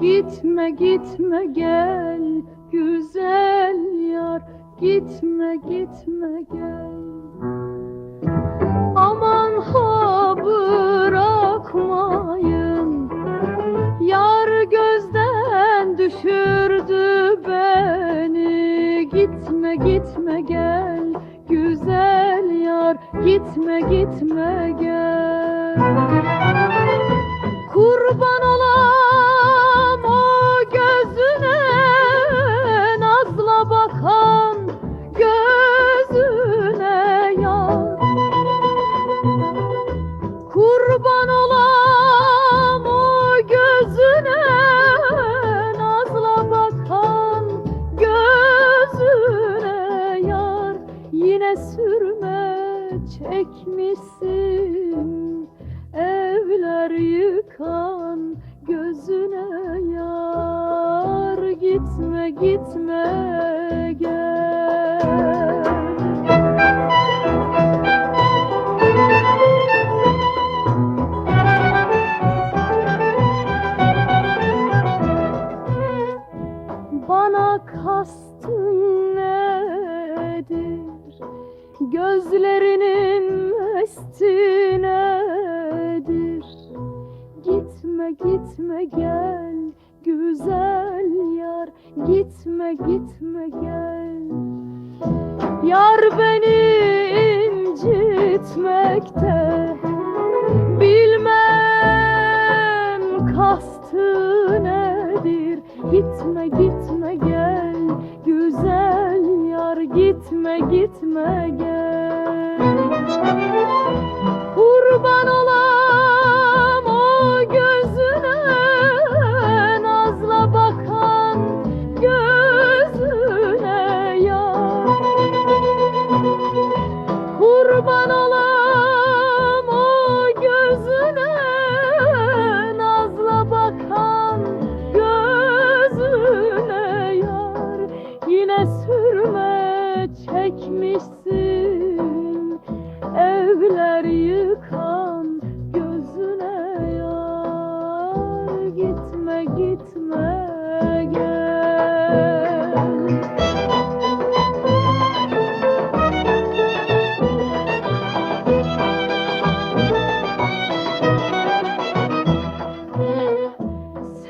Gitme gitme gel güzel yar, gitme gitme gel. Aman ha bırakmayın, yar gözden düşürdü beni. Gitme gitme gel güzel yar, gitme gitme gel. Kurban olam o gözüne, nazla bakan gözüne yar. Kurban olam o gözüne, nazla bakan gözüne yar. Yine sürme çekmişsin, evler yıkan gözüne yar. Gitme gitme gel. Bana kastın nedir? Gözlerinin mesti nedir? Gitme gitme gel güzel yar, gitme gitme gel. Yar beni incitmekte, bilmem kastı nedir? Gitme gitme gel güzel yar, gitme gitme gel. Kurban olam o gözüne, nazla bakan gözüne yar. Kurban olam o gözüne, nazla bakan gözüne yar. Yine sürme çekmişsin, evler yıkan gözüne yar. Gitme gitme gel.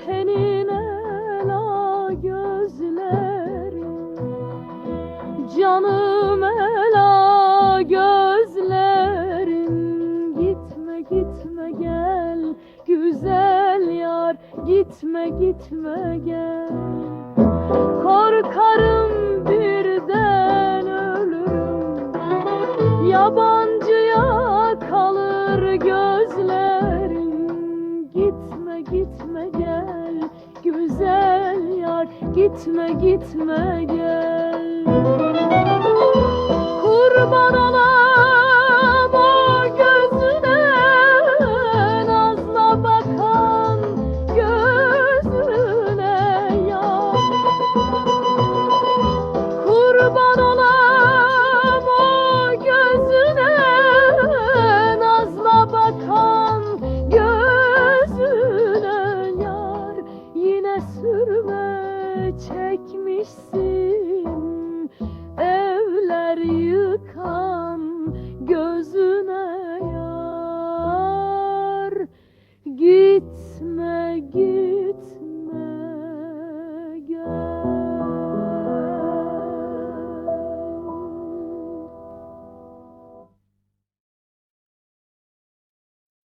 Senin ela gözlerin, canım ela gözlerin. Gitme gitme gel güzel yar, gitme gitme gel. Korkarım birden ölürüm, yabancıya kalır gözlerin. Gitme gitme gel güzel yar, gitme gitme gel.